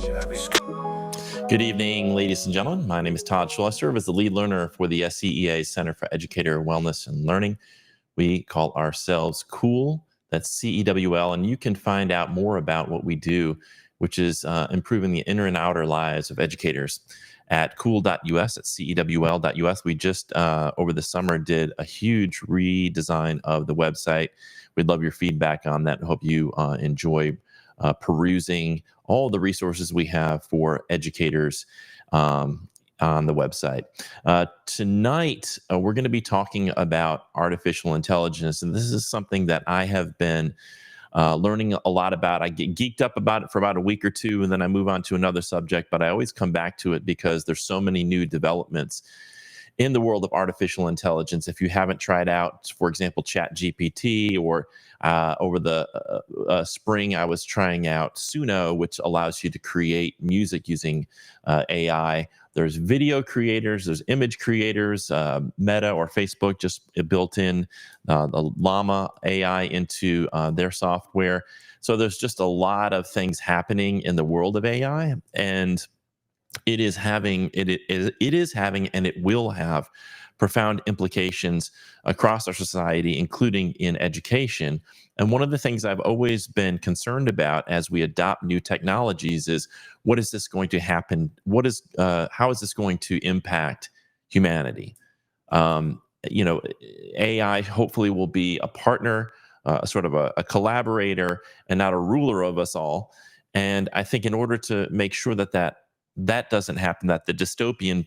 Good evening, ladies and gentlemen. My name is Todd Schul. I serve as the lead learner for the SCEA Center for Educator Wellness and Learning. We call ourselves CEWL, that's CEWL, and you can find out more about what we do, which is improving the inner and outer lives of educators at CEWL.us, at CEWL.us. We just, over the summer, did a huge redesign of the website. We'd love your feedback on that. Hope you enjoy perusing all the resources we have for educators on the website. Tonight, we're going to be talking about artificial intelligence, and this is something that I have been learning a lot about. I get geeked up about it for about a week or two, and then I move on to another subject, but I always come back to it because there's so many new developments in the world of artificial intelligence. If you haven't tried out, for example, ChatGPT, or over the spring, I was trying out Suno, which allows you to create music using AI. There's video creators, there's image creators. Meta or Facebook just built in the Llama AI into their software. So there's just a lot of things happening in the world of AI, and it is having and it will have profound implications across our society, including in education. And one of the things I've always been concerned about as we adopt new technologies is, what is this going to happen? How is this going to impact humanity? AI hopefully will be a partner, sort of a collaborator, and not a ruler of us all. And I think in order to make sure that doesn't happen, that the dystopian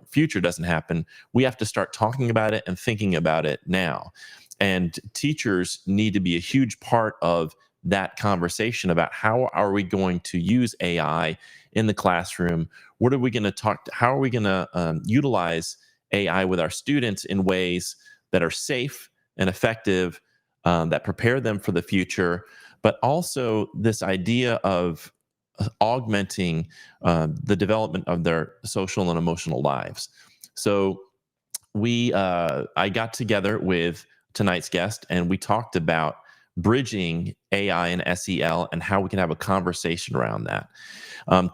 future doesn't happen, we have to start talking about it and thinking about it now. And teachers need to be a huge part of that conversation about how are we going to use AI in the classroom? What are we going to how are we going to utilize AI with our students in ways that are safe and effective, that prepare them for the future, but also this idea of augmenting the development of their social and emotional lives. So I got together with tonight's guest, and we talked about bridging AI and SEL and how we can have a conversation around that.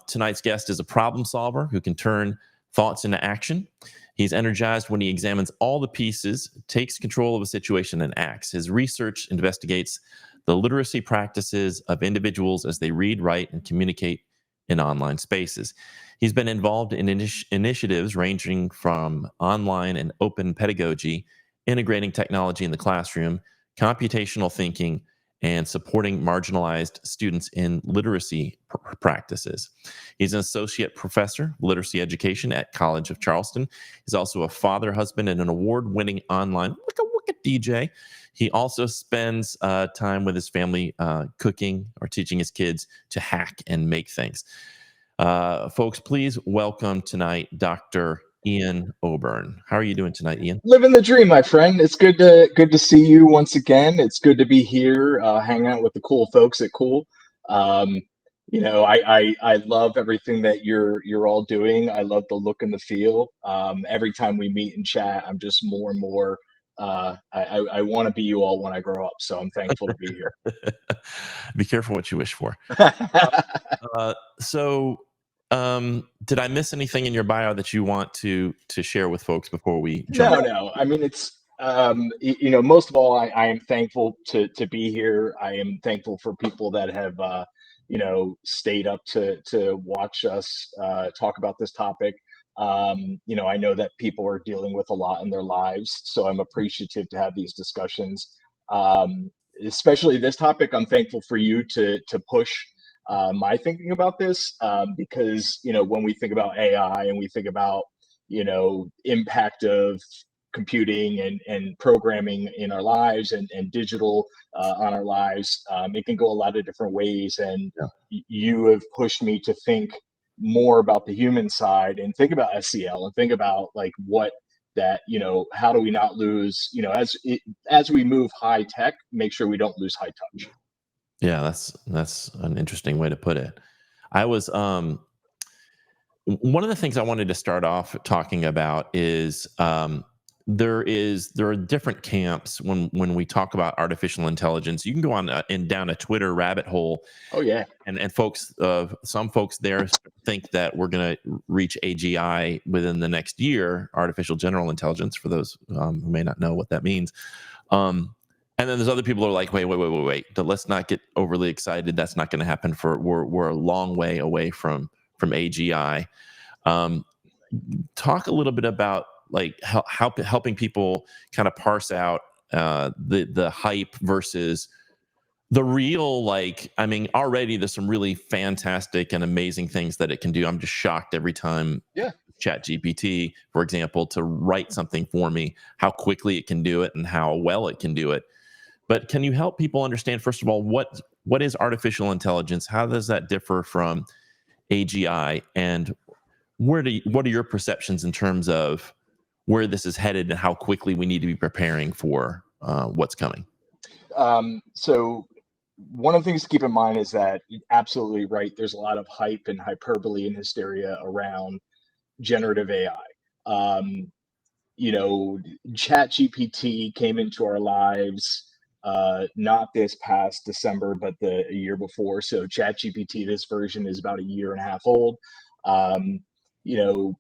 Tonight's guest is a problem solver who can turn thoughts into action. He's energized when he examines all the pieces, takes control of a situation, and acts. His research investigates the literacy practices of individuals as they read, write, and communicate in online spaces. He's been involved in initiatives ranging from online and open pedagogy, integrating technology in the classroom, computational thinking, and supporting marginalized students in literacy practices. He's an associate professor of literacy education at College of Charleston. He's also a father, husband, and an award-winning online DJ. He also spends time with his family cooking or teaching his kids to hack and make things. Folks, please welcome tonight Dr. Ian Oburn. How are you doing tonight, Ian? Living the dream, my friend. It's good to see you once again. It's good to be here, hanging out with the cool folks at CEWL. I love everything that you're all doing. I love the look and the feel. Every time we meet and chat, I'm just more and more. I want to be you all when I grow up, so I'm thankful to be here. Be careful what you wish for. Did I miss anything in your bio that you want to share with folks before we jump? No. I mean, it's most of all, I am thankful to be here. I am thankful for people that have stayed up to watch us talk about this topic. I know that people are dealing with a lot in their lives, so I'm appreciative to have these discussions. Especially this topic, I'm thankful for you to push my thinking about this, because when we think about AI and we think about impact of computing and programming in our lives and digital on our lives, it can go a lot of different ways. And you have pushed me to think more about the human side and think about SEL and think about like what that, how do we not lose, as we move high tech, make sure we don't lose high touch. Yeah, that's an interesting way to put it. I was one of the things I wanted to start off talking about is there are different camps when we talk about artificial intelligence. You can go on and down a Twitter rabbit hole, Oh yeah. and folks, some folks there think that we're going to reach AGI within the next year, artificial general intelligence, for those who may not know what that means. And then there's other people who are like, wait, let's not get overly excited. That's not going to happen. We're a long way away from AGI. Talk a little bit about like helping people kind of parse out the hype versus the real. Like, I mean, already there's some really fantastic and amazing things that it can do. I'm just shocked every time Yeah. Chat GPT, for example, to write something for me, how quickly it can do it and how well it can do it. But can you help people understand, first of all, what is artificial intelligence? How does that differ from AGI? And what are your perceptions in terms of where this is headed and how quickly we need to be preparing for what's coming? So one of the things to keep in mind is that you're absolutely right. There's a lot of hype and hyperbole and hysteria around generative AI. You know, Chat GPT came into our lives not this past December, but the year before. So Chat GPT, this version is about a year and a half old. Um, you know,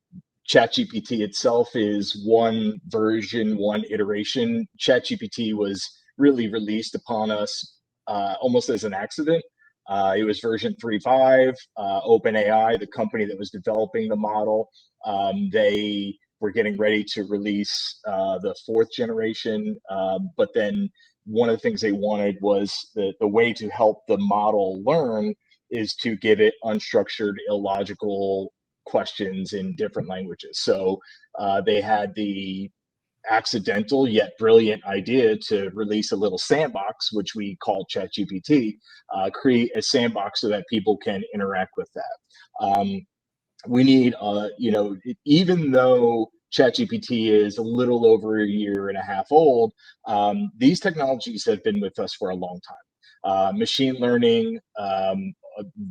Chat GPT itself is one version, one iteration. Chat GPT was really released upon us almost as an accident. It was version 3.5. OpenAI, the company that was developing the model, they were getting ready to release the fourth generation. But then one of the things they wanted was the way to help the model learn is to give it unstructured, illogical questions in different languages. So they had the accidental yet brilliant idea to release a little sandbox, which we call ChatGPT, create a sandbox so that people can interact with that. We need, even though ChatGPT is a little over a year and a half old, these technologies have been with us for a long time. Machine learning,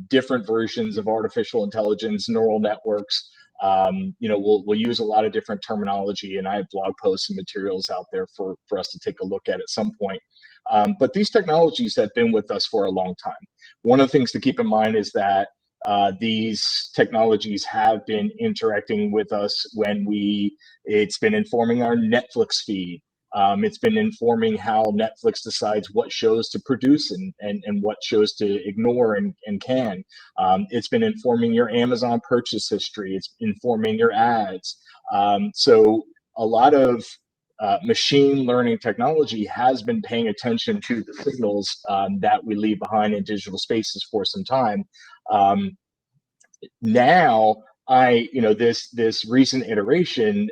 different versions of artificial intelligence, neural networks. We'll use a lot of different terminology, and I have blog posts and materials out there for us to take a look at some point. But these technologies have been with us for a long time. One of the things to keep in mind is that these technologies have been interacting with us it's been informing our Netflix feed. It's been informing how Netflix decides what shows to produce and what shows to ignore and can. It's been informing your Amazon purchase history. It's informing your ads. So a lot of machine learning technology has been paying attention to the signals that we leave behind in digital spaces for some time. Now, this recent iteration,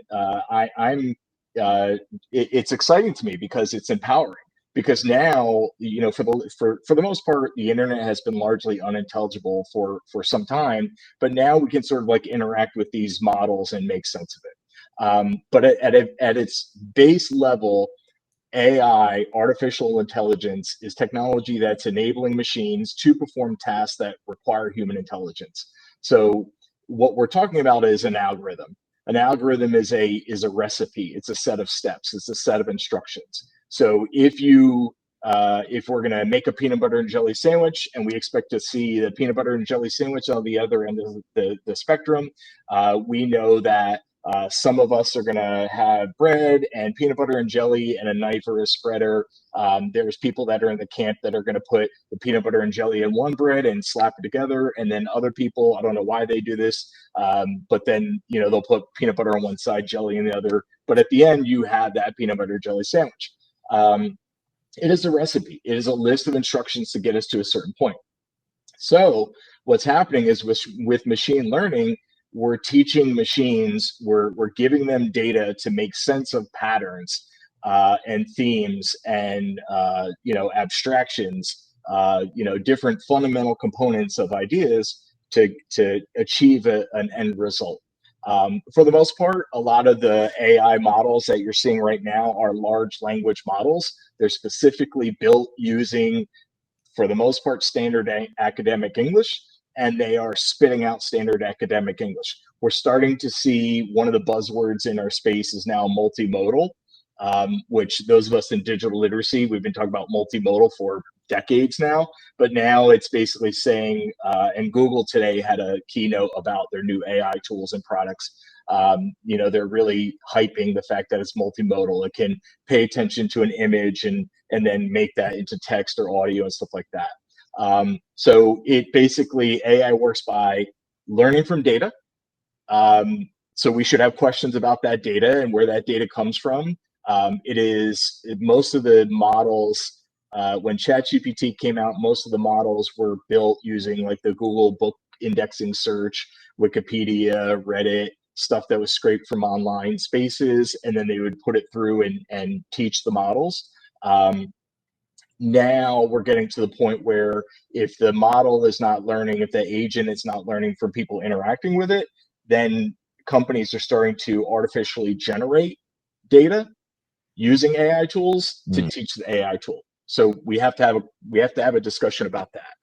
it's exciting to me because it's empowering. Because now, for the most part, the internet has been largely unintelligible for some time, but now we can sort of like interact with these models and make sense of it. But at its base level, AI, artificial intelligence, is technology that's enabling machines to perform tasks that require human intelligence. So what we're talking about is an algorithm. An algorithm is a recipe. It's a set of steps. It's a set of instructions. So if we're going to make a peanut butter and jelly sandwich and we expect to see the peanut butter and jelly sandwich on the other end of the spectrum, we know that some of us are going to have bread and peanut butter and jelly and a knife or a spreader. There's people that are in the camp that are going to put the peanut butter and jelly in one bread and slap it together. And then other people, I don't know why they do this, but then, they'll put peanut butter on one side, jelly in the other. But at the end, you have that peanut butter jelly sandwich. It is a recipe. It is a list of instructions to get us to a certain point. So what's happening is with machine learning, we're teaching machines, we're giving them data to make sense of patterns and themes and abstractions, different fundamental components of ideas to achieve an end result. For the most part, a lot of the AI models that you're seeing right now are large language models. They're specifically built using, for the most part, standard academic English, and they are spitting out standard academic English. We're starting to see one of the buzzwords in our space is now multimodal, which those of us in digital literacy, we've been talking about multimodal for decades now, but now it's basically saying, and Google today had a keynote about their new AI tools and products. They're really hyping the fact that it's multimodal. It can pay attention to an image and then make that into text or audio and stuff like that. So it basically, AI works by learning from data. So we should have questions about that data and where that data comes from. Most of the models, when ChatGPT came out, most of the models were built using like the Google book indexing search, Wikipedia, Reddit, stuff that was scraped from online spaces, and then they would put it through and teach the models. Now we're getting to the point where if the model is not learning, if the agent is not learning from people interacting with it, then companies are starting to artificially generate data using AI tools to teach the AI tool. So we have to have a discussion about that.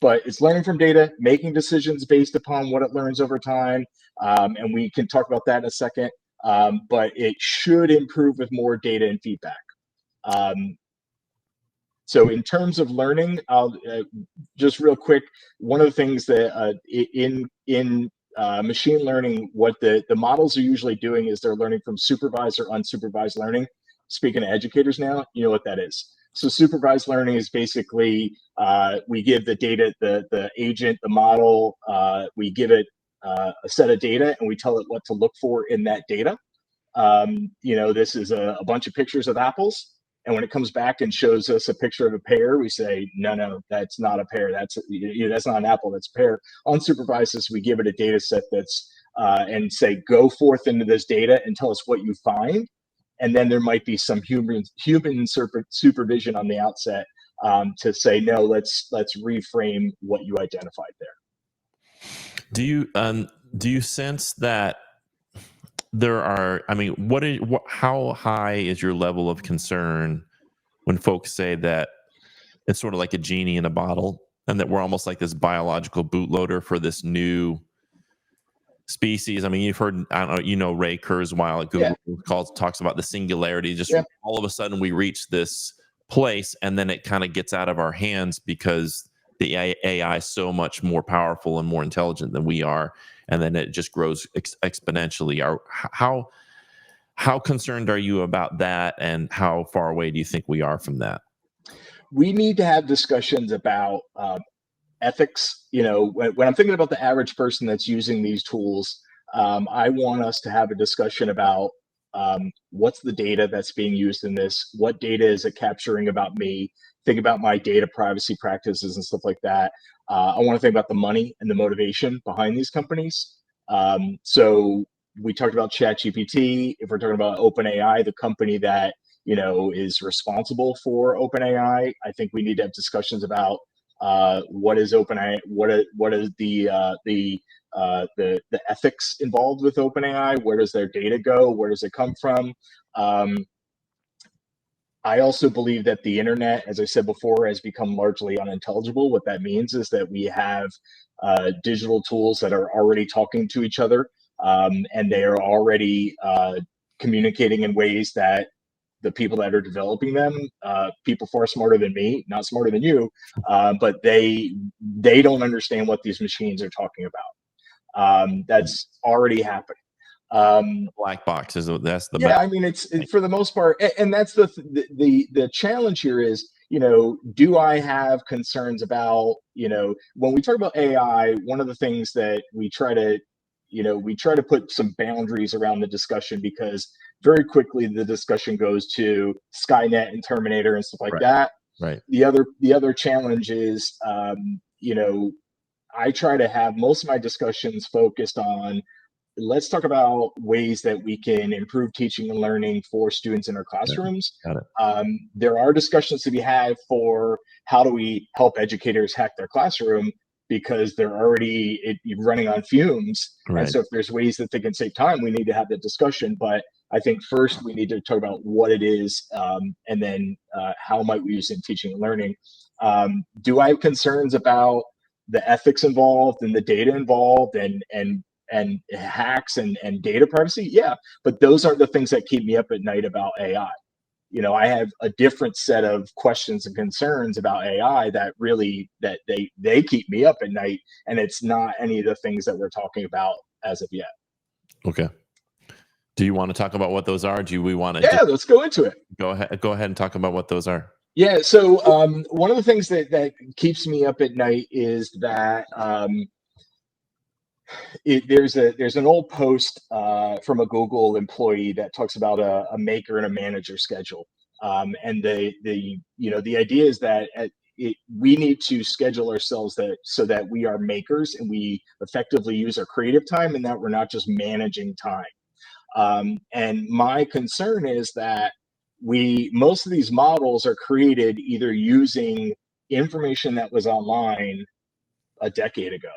But it's learning from data, making decisions based upon what it learns over time, and we can talk about that in a second. But it should improve with more data and feedback. So in terms of learning, I'll just real quick. One of the things that in machine learning, what the models are usually doing is they're learning from supervised or unsupervised learning. Speaking of educators now, you know what that is. So supervised learning is basically we give the data, the agent, the model, we give it a set of data and we tell it what to look for in that data. This is a bunch of pictures of apples. And when it comes back and shows us a picture of a pear, we say, no, that's not a pear. That's not an apple. That's a pear. Unsupervised is we give it a data set that's and say, go forth into this data and tell us what you find. And then there might be some human supervision on the outset to say, no, let's reframe what you identified there. Do you sense that there are, I mean, how high is your level of concern when folks say that it's sort of like a genie in a bottle and that we're almost like this biological bootloader for this new species? I mean, you've heard, I don't know, Ray Kurzweil at Google talks about the singularity. Just all of a sudden we reach this place and then it kind of gets out of our hands because the AI is so much more powerful and more intelligent than we are. And then it just grows exponentially. How concerned are you about that? And how far away do you think we are from that? We need to have discussions about ethics. When I'm thinking about the average person that's using these tools, I want us to have a discussion about what's the data that's being used in this? What data is it capturing about me? Think about my data privacy practices and stuff like that. I want to think about the money and the motivation behind these companies. So we talked about ChatGPT. If we're talking about OpenAI, the company that is responsible for OpenAI, I think we need to have discussions about what is OpenAI, what is the ethics involved with OpenAI, where does their data go, where does it come from? I also believe that the internet, as I said before, has become largely unintelligible. What that means is that we have digital tools that are already talking to each other, and they are already communicating in ways that the people that are developing them, people far smarter than me, not smarter than you, but they don't understand what these machines are talking about. That's already happening. Black box that's the I mean, it's for the most part, and that's the challenge here is, do I have concerns about, when we talk about AI, one of the things that we try to put some boundaries around the discussion, because very quickly the discussion goes to Skynet and Terminator and stuff like that. Right. The other challenge is, I try to have most of my discussions focused on, let's talk about ways that we can improve teaching and learning for students in our classrooms. Got it. There are discussions to be had for how do we help educators hack their classroom, because they're already running on fumes. Right. And so if there's ways that they can save time, we need to have that discussion. But I think first we need to talk about what it is, and then how might we use it in teaching and learning. Do I have concerns about the ethics involved and the data involved and and hacks and data privacy, yeah, but those aren't the things that keep me up at night about AI. I have a different set of questions and concerns about AI that really that they keep me up at night, and it's not any of the things that we're talking about as of yet. Okay. Do you want to talk about what those are? Do we want to Yeah, just let's go into it. go ahead and talk about what those are? Yeah, so one of the things that keeps me up at night is that there's an old post from a Google employee that talks about a maker and a manager schedule, and the idea is that we need to schedule ourselves so that we are makers and we effectively use our creative time, and that we're not just managing time. And my concern is that most of these models are created either using information that was online a decade ago,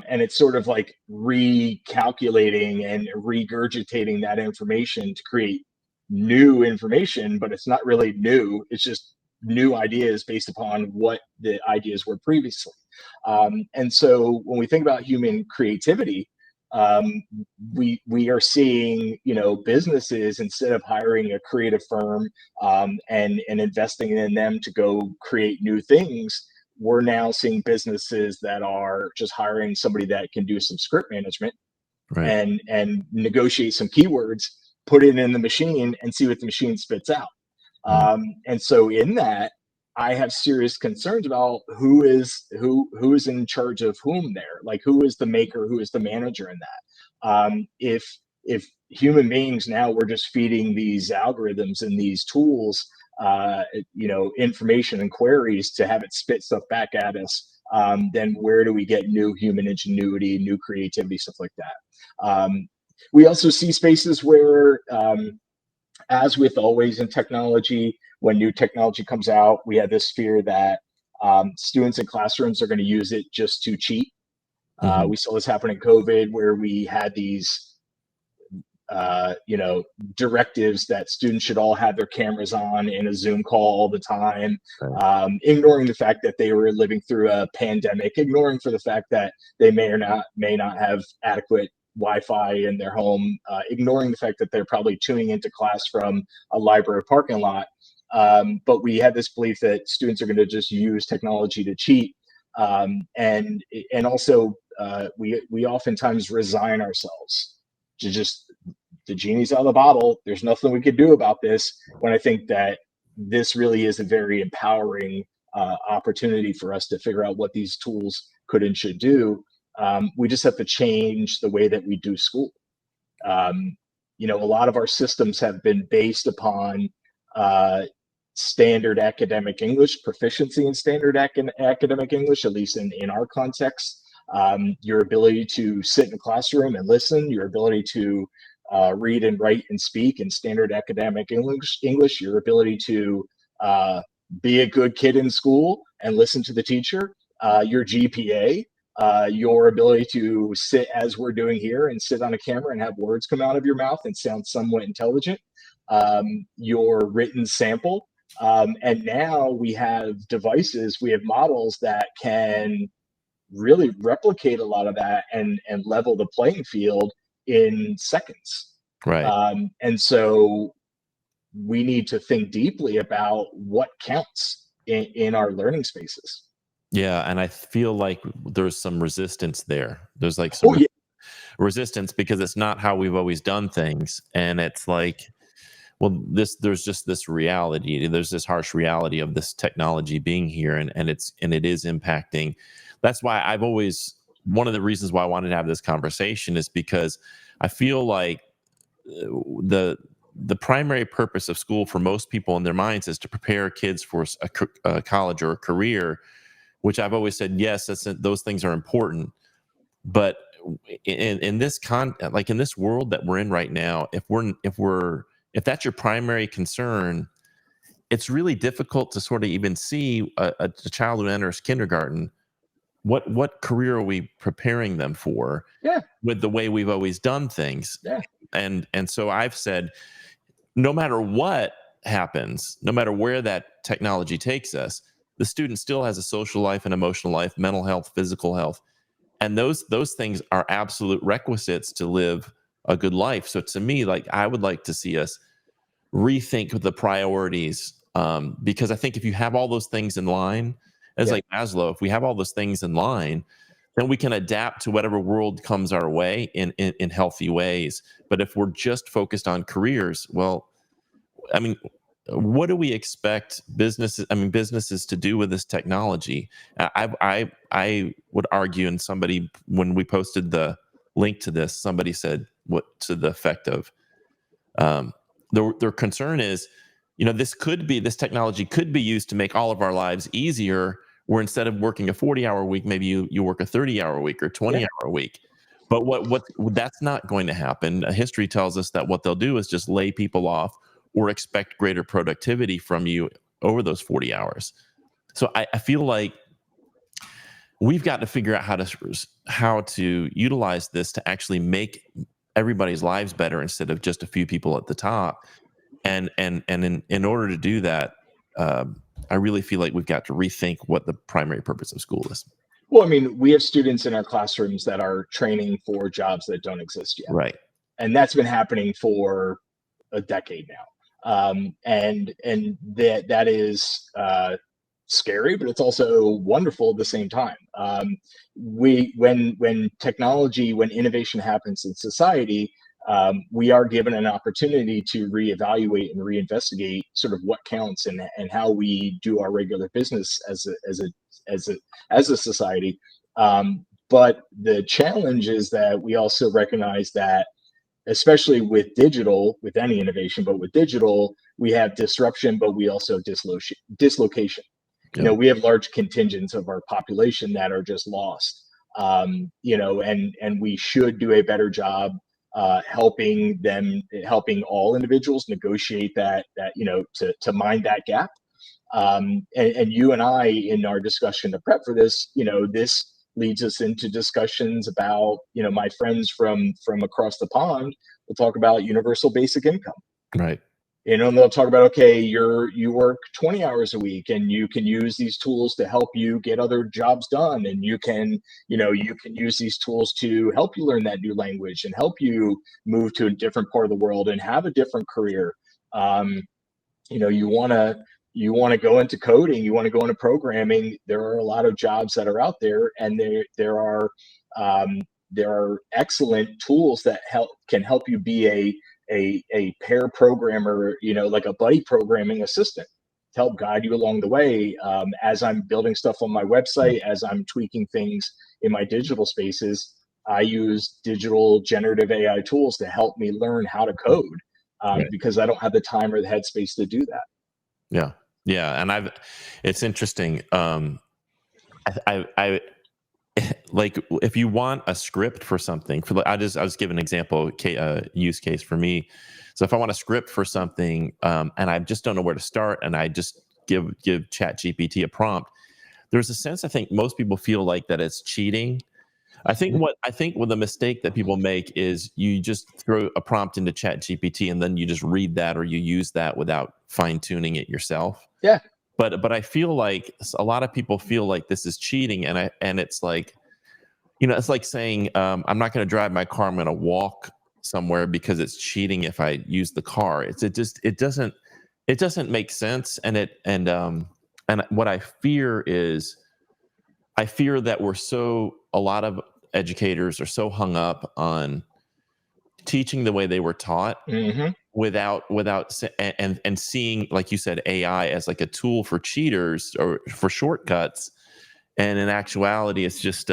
and it's sort of like recalculating and regurgitating that information to create new information, but it's not really new. It's just new ideas based upon what the ideas were previously. And so when we think about human creativity, um, we are seeing businesses, instead of hiring a creative firm and investing in them to go create new things, we're now seeing businesses that are just hiring somebody that can do some script management Right. and negotiate some keywords, put it in the machine, and see what the machine spits out. Mm. And so in that, I have serious concerns about who is in charge of whom there. Like, who is the maker, who is the manager in that. If human beings now, we're just feeding these algorithms and these tools, information and queries to have it spit stuff back at us, then where do we get new human ingenuity, new creativity, stuff like that? We also see spaces where, as with always in technology, when new technology comes out, we have this fear that students in classrooms are going to use it just to cheat. Mhm. We saw this happen in COVID, where we had these directives that students should all have their cameras on in a Zoom call all the time, Right. ignoring the fact that they were living through a pandemic, ignoring for the fact that they may not have adequate Wi-Fi in their home, ignoring the fact that they're probably tuning into class from a library parking lot. But we had this belief that students are going to just use technology to cheat, and also we oftentimes resign ourselves to just, the genie's out of the bottle. There's nothing we could do about this. When I think that this really is a very empowering opportunity for us to figure out what these tools could and should do. We just have to change the way that we do school. A lot of our systems have been based upon uh, standard academic English, proficiency in standard academic English, at least in our context. Your ability to sit in a classroom and listen, your ability to read and write and speak in standard academic English, your ability to uh, be a good kid in school and listen to the teacher, your GPA, your ability to sit as we're doing here and sit on a camera and have words come out of your mouth and sound somewhat intelligent, your written sample. And now we have devices, we have models that can really replicate a lot of that and level the playing field in seconds. Right. And so we need to think deeply about what counts in our learning spaces. Yeah, and I feel like there's some resistance there. There's like Oh some yeah, resistance because it's not how we've always done things, and it's like, well, there's just this reality. There's this harsh reality of this technology being here, and it is impacting. That's why I've always, one of the reasons why I wanted to have this conversation is because I feel like the the primary purpose of school for most people in their minds is to prepare kids for a college or a career, which I've always said, yes, those things are important. But in this like in this world that we're in right now, if that's your primary concern, it's really difficult to sort of even see a child who enters kindergarten. What career are we preparing them for yeah, with the way we've always done things? yeah, And so I've said, no matter what happens, no matter where that technology takes us, the student still has a social life and emotional life, mental health, physical health. and those things are absolute requisites to live a good life. So to me, like, I would like to see us rethink the priorities, because I think if you have all those things in line, as Yeah. like Maslow, if we have all those things in line, then we can adapt to whatever world comes our way in healthy ways. But if we're just focused on careers, well, I mean, what do we expect businesses to do with this technology? I would argue, and somebody, when we posted the link to this, somebody said what to the effect of, their concern is, this technology could be used to make all of our lives easier, where instead of working a 40-hour week, maybe you work a 30-hour week or Yeah. 20-hour week. But what that's not going to happen. History tells us that what they'll do is just lay people off or expect greater productivity from you over those 40 hours. So I feel like we've got to figure out how to utilize this to actually make everybody's lives better instead of just a few people at the top. And in order to do that, I really feel like we've got to rethink what the primary purpose of school is. Well, I mean, we have students in our classrooms that are training for jobs that don't exist yet. Right. And that's been happening for a decade now. And that is scary, but it's also wonderful at the same time. When technology, when innovation happens in society, we are given an opportunity to reevaluate and reinvestigate sort of what counts and how we do our regular business as a society. But the challenge is that we also recognize that, especially with digital, with any innovation, but with digital, we have disruption, but we also dislocation. Yeah. We have large contingents of our population that are just lost. And we should do a better job helping all individuals negotiate to mind that gap. And you and I, in our discussion to prep for this, this leads us into discussions about, my friends from across the pond will talk about universal basic income. Right. And they'll talk about, okay, you work 20 hours a week and you can use these tools to help you get other jobs done. And you can use these tools to help you learn that new language and help you move to a different part of the world and have a different career. You want to go into coding, you want to go into programming. There are a lot of jobs that are out there, and there are excellent tools that can help you be a pair programmer, like a buddy programming assistant, to help guide you along the way. As I'm building stuff on my website, as I'm tweaking things in my digital spaces, I use digital generative AI tools to help me learn how to code, Right. because I don't have the time or the headspace to do that. Yeah. Yeah. And it's interesting. I like, if you want a script for something, I was give an example, use case for me. So if I want a script for something, and I just don't know where to start, and I just give Chat GPT a prompt, there's a sense, I think most people feel like that it's cheating. I think what the mistake that people make is you just throw a prompt into Chat GPT and then you just read that, or you use that without fine tuning it yourself. Yeah. But I feel like a lot of people feel like this is cheating, and it's like, it's like saying, I'm not going to drive my car, I'm going to walk somewhere because it's cheating if I use the car. It doesn't make sense, and what I fear is, I fear that a lot of educators are so hung up on teaching the way they were taught, Hmm. and seeing, like you said, AI as like a tool for cheaters or for shortcuts. And in actuality, it's just,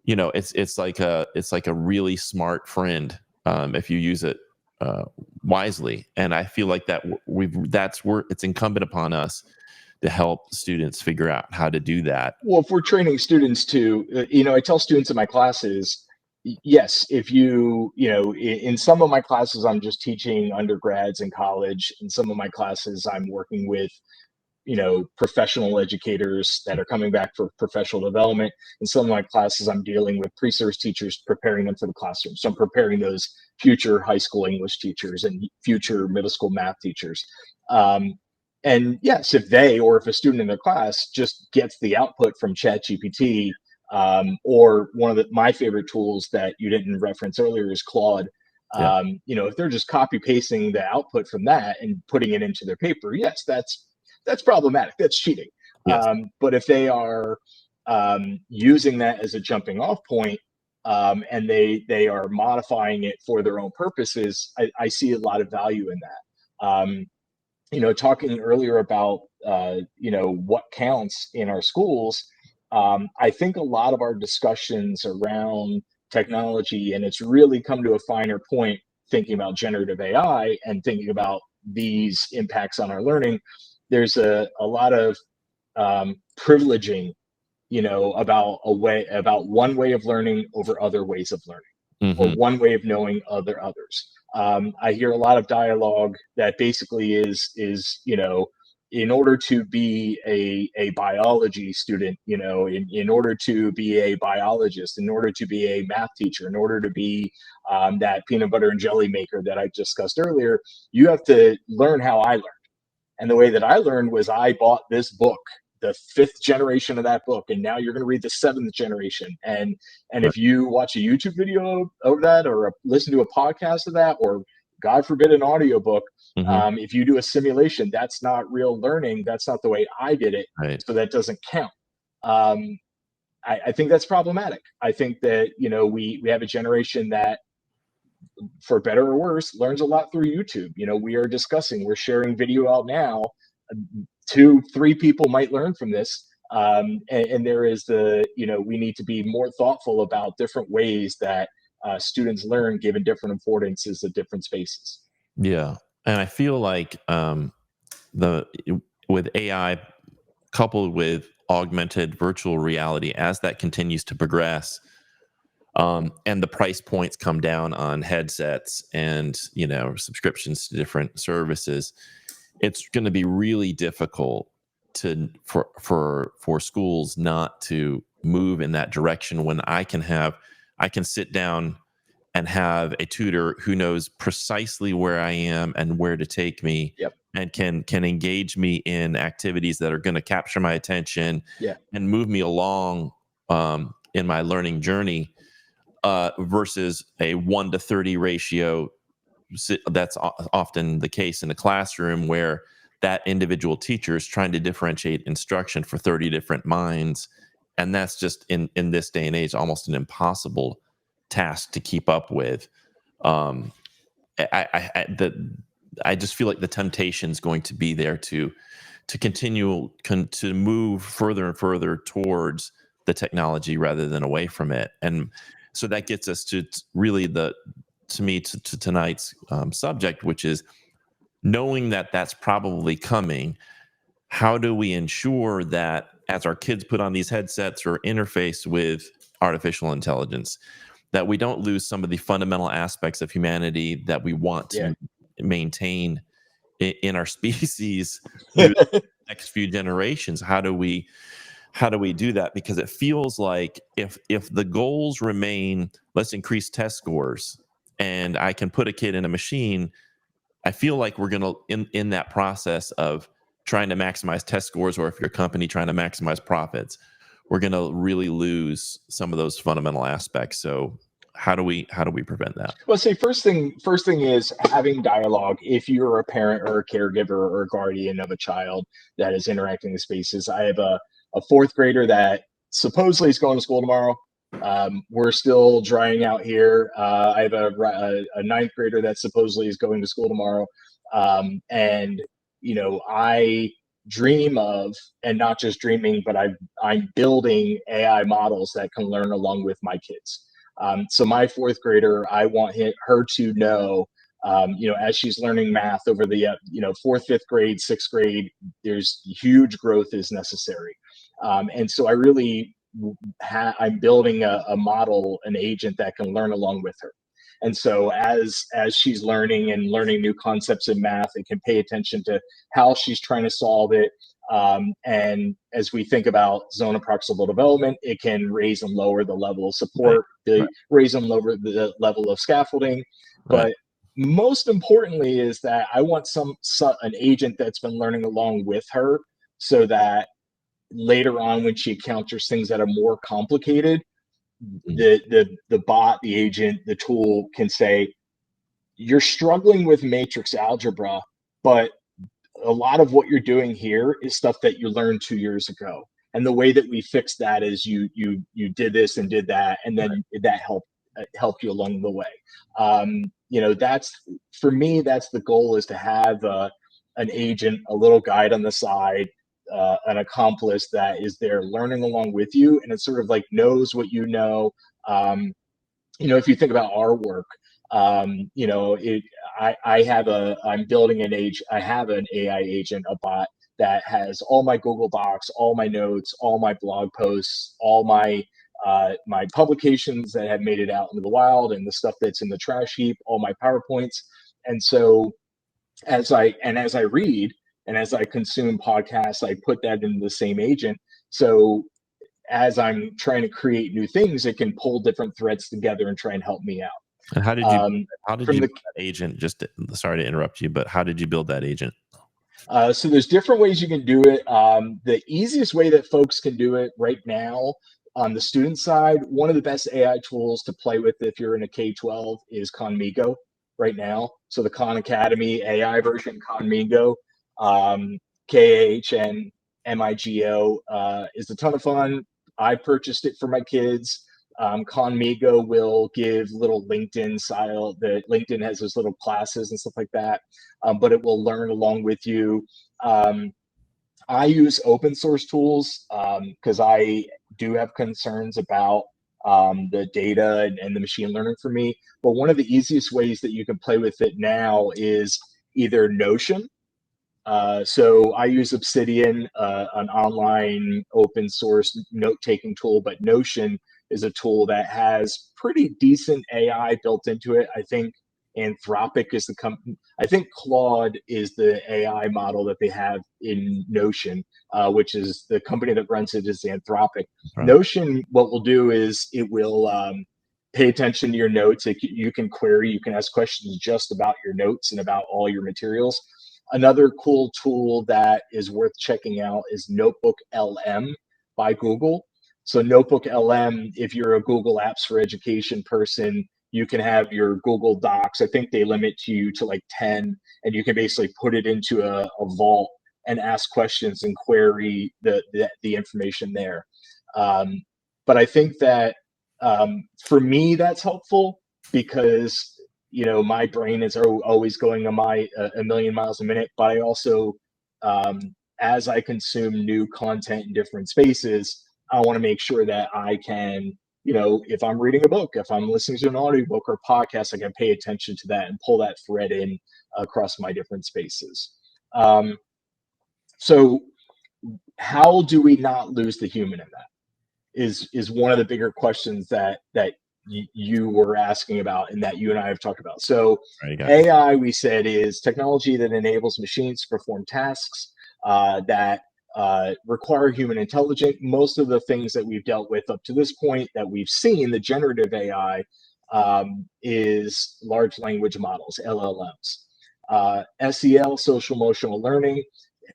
it's like a really smart friend, if you use it wisely. And I feel like that's where it's incumbent upon us to help students figure out how to do that. Well, if we're training students to, I tell students in my classes, yes, if in some of my classes, I'm just teaching undergrads in college. In some of my classes, I'm working with, professional educators that are coming back for professional development. In some of my classes, I'm dealing with pre-service teachers, preparing them for the classroom. So I'm preparing those future high school English teachers and future middle school math teachers. And yes, if a student in their class just gets the output from ChatGPT, Or one of my favorite tools that you didn't reference earlier is Claude. Yeah. If they're just copy pasting the output from that and putting it into their paper, yes, that's problematic. That's cheating. Yes. But if they are using that as a jumping off point, and they are modifying it for their own purposes, I see a lot of value in that. Talking earlier about what counts in our schools, I think a lot of our discussions around technology, and it's really come to a finer point thinking about generative AI and thinking about these impacts on our learning. There's a lot of privileging, about one way of learning over other ways of learning, or Hmm. one way of knowing others. I hear a lot of dialogue that basically is in order to be a biology student, in order to be a biologist, in order to be a math teacher, in order to be that peanut butter and jelly maker that I discussed earlier, you have to learn how I learned. And the way that I learned was I bought this book, the fifth generation of that book, and now you're going to read the seventh generation. And Right. if you watch a YouTube video of that, or listen to a podcast of that, or God forbid an audiobook, Hmm. if you do a simulation, that's not real learning. That's not the way I did it. Right. So that doesn't count. Um, I think that's problematic. I think that we have a generation that, for better or worse, learns a lot through YouTube. We're sharing video out now. 2, 3 people might learn from this. And there is we need to be more thoughtful about different ways that students learn, given different affordances at different spaces. Yeah. And I feel like the with AI coupled with augmented virtual reality, as that continues to progress, and the price points come down on headsets and subscriptions to different services, it's going to be really difficult for schools not to move in that direction when I can sit down and have a tutor who knows precisely where I am and where to take me, Yep. and can engage me in activities that are going to capture my attention Yeah. and move me along in my learning journey, versus a 1 to 30 ratio. That's often the case in a classroom where that individual teacher is trying to differentiate instruction for 30 different minds, and that's just in this day and age almost an impossible task to keep up with. um I just feel like the temptation is going to be there to to move further and further towards the technology rather than away from it. And so that gets us to really to tonight's subject, which is knowing that that's probably coming. How do we ensure that as our kids put on these headsets or interface with artificial intelligence, that we don't lose some of the fundamental aspects of humanity that we want Yeah. to maintain in our species through the next few generations? How do we do that? Because it feels like if the goals remain, let's increase test scores, and I can put a kid in a machine, I feel like we're gonna in that process of trying to maximize test scores, or if you're a company trying to maximize profits, we're gonna really lose some of those fundamental aspects. So how do we prevent that? Well, say first thing is having dialogue. If you're a parent or a caregiver or a guardian of a child that is interacting in spaces, I have a fourth grader that supposedly is going to school tomorrow. We're still drying out here. I have a ninth grader that supposedly is going to school tomorrow. And I dream of, and not just dreaming, but I'm building AI models that can learn along with my kids. So my fourth grader, I want her to know, as she's learning math over the, fourth, fifth grade, sixth grade, there's huge growth is necessary. And so I really, I'm building a model, an agent that can learn along with her. And so as she's learning and learning new concepts in math, it can pay attention to how she's trying to solve it. And as we think about zone of proximal development, it can raise and lower the level of Right. support, the Right. raise and lower the level of scaffolding. Right. But most importantly is that I want an agent that's been learning along with her, so that later on, when she encounters things that are more complicated, Mm. the bot, the agent, the tool can say, you're struggling with matrix algebra, but a lot of what you're doing here is stuff that you learned 2 years ago. And the way that we fixed that is you did this and did that, and then that helped you along the way. That's, for me, that's the goal, is to have an agent, a little guide on the side, an accomplice that is there learning along with you, and it sort of like knows what you know. Um, if you think about our work, I'm building I have an AI agent, a bot that has all my Google Docs, all my notes, all my blog posts, all my publications that have made it out into the wild, and the stuff that's in the trash heap, all my PowerPoints. And so as I read and as I consume podcasts, I put that into the same agent. So as I'm trying to create new things, it can pull different threads together and try and help me out. And Um, how did from you the build that agent? Sorry to interrupt you, but how did you build that agent? So there's different ways you can do it. The easiest way that folks can do it right now on the student side, one of the best AI tools to play with if you're in a K-12 is Conmigo right now. So the Khan Academy AI version, Conmigo, Khnmigo, is a ton of fun. I purchased it for my kids. Conmigo will give little LinkedIn style. The LinkedIn has those little classes and stuff like that, but it will learn along with you. Um, I use open source tools because I do have concerns about the data and the machine learning for me. But one of the easiest ways that you can play with it now is either Notion. So I use Obsidian, an online open source note taking tool, but Notion is a tool that has pretty decent AI built into it. I think Anthropic is the company. I think Claude is the AI model that they have in Notion, which is the company that runs it is Anthropic. Right. Notion, what we'll do is it will pay attention to your notes. You can query, you can ask questions just about your notes and about all your materials. Another cool tool that is worth checking out is Notebook LM by Google. So Notebook LM, if you're a Google Apps for Education person, you can have your Google Docs. I think they limit you to like 10, and you can basically put it into a vault and ask questions and query the information there. But I think that for me, that's helpful because my brain is always going a million miles a minute, but I also as I consume new content in different spaces, I want to make sure that I can, if I'm reading a book, if I'm listening to an audiobook or podcast, I can pay attention to that and pull that thread in across my different spaces. So how do we not lose the human in that is one of the bigger questions that you were asking about and that you and I have talked about. So Right, AI, we said, is technology that enables machines to perform tasks that require human intelligence. Most of the things that we've dealt with up to this point that we've seen, the generative AI, is large language models, LLMs. SEL, social emotional learning,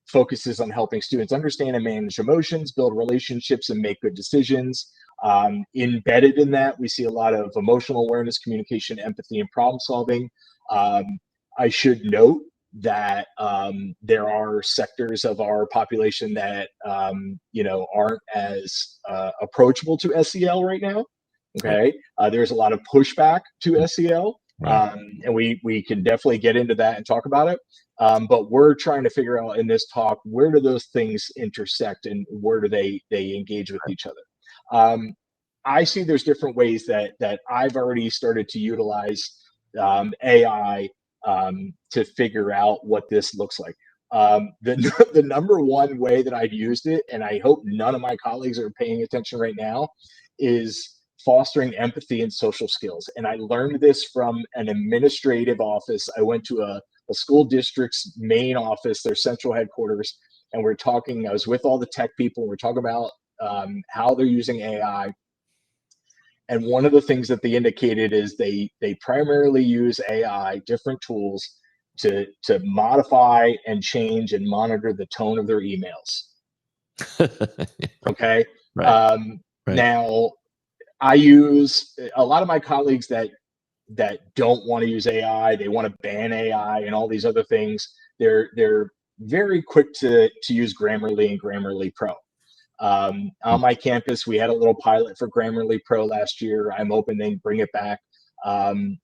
focuses on helping students understand and manage emotions, build relationships, and make good decisions. Embedded in that, we see a lot of emotional awareness, communication, empathy, and problem solving. I should note that there are sectors of our population that aren't as approachable to SEL right now. right. Okay, there's a lot of pushback to SEL, Right. and we can definitely get into that and talk about it. But we're trying to figure out in this talk, where do those things intersect and where do they engage with each other. I see there's different ways that I've already started to utilize AI to figure out what this looks like. The number one way that I've used it, and I hope none of my colleagues are paying attention right now, is fostering empathy and social skills. And I learned this from an administrative office. I went to a school district's main office, their central headquarters, and I was with all the tech people. We're talking about how they're using AI. And one of the things that they indicated is they primarily use AI, different tools, to modify and change and monitor the tone of their emails. Okay. Right. Um, Right. Now, I use a lot of my colleagues that don't want to use AI. They want to ban AI and all these other things. They're very quick to use Grammarly and Grammarly Pro. On my campus, we had a little pilot for Grammarly Pro last year. I'm hoping they bring it back. Um,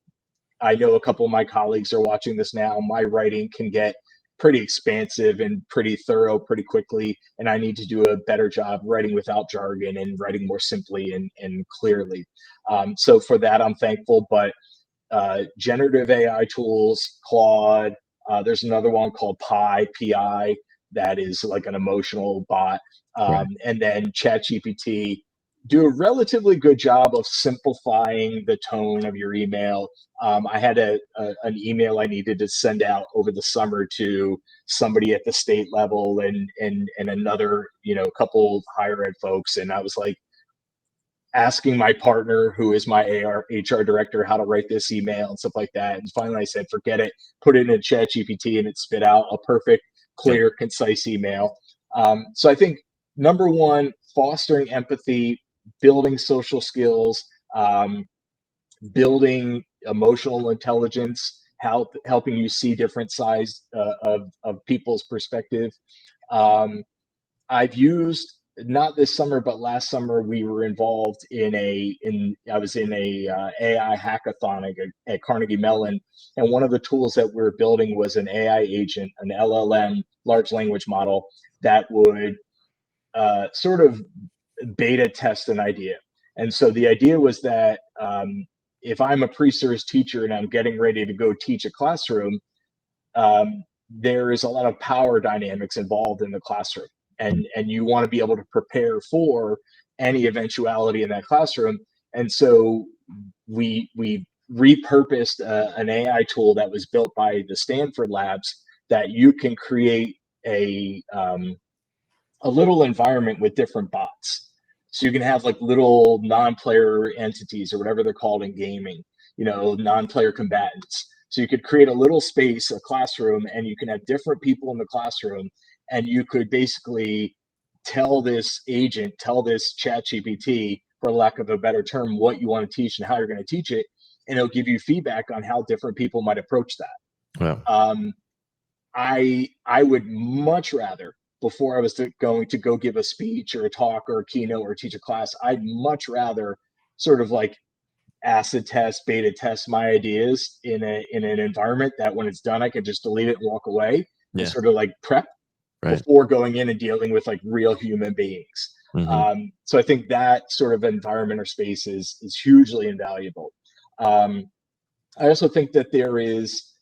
I know a couple of my colleagues are watching this now. My writing can get pretty expansive and pretty thorough pretty quickly, and I need to do a better job writing without jargon and writing more simply and clearly. So for that, I'm thankful. But generative AI tools, Claude. There's another one called Pi, that is like an emotional bot. Right. And then ChatGPT do a relatively good job of simplifying the tone of your email. I had an email I needed to send out over the summer to somebody at the state level and another, couple higher ed folks, and I was like, asking my partner, who is my HR director, how to write this email and stuff like that. And finally, I said, forget it, put it in Chat GPT, and it spit out a perfect, Yep. clear, concise email. So I think number one, fostering empathy, building social skills, um, building emotional intelligence, helping you see different sides of people's perspective. Um, I've used, not this summer, but last summer we were involved I was in a AI hackathon at Carnegie Mellon, and one of the tools that we are building was an AI agent, an LLM, large language model, that would sort of beta test an idea. And so the idea was that if I'm a pre-service teacher and I'm getting ready to go teach a classroom, there is a lot of power dynamics involved in the classroom, and you want to be able to prepare for any eventuality in that classroom. And so we repurposed an AI tool that was built by the Stanford labs, that you can create a little environment with different bots. So you can have like little non-player entities, or whatever they're called in gaming, non-player combatants. So you could create a little space, a classroom, and you can have different people in the classroom, and you could basically tell this agent, tell this chat GPT, for lack of a better term, what you want to teach and how you're going to teach it, and it'll give you feedback on how different people might approach that. Well, I would much rather, before I was going to go give a speech or a talk or a keynote or teach a class, I'd much rather sort of like acid test, beta test my ideas in an environment that when it's done, I can just delete it and walk away, and yeah. sort of like prep Right. before going in and dealing with like real human beings. Hmm. So I think that sort of environment or space is hugely invaluable. Um, I also think that there is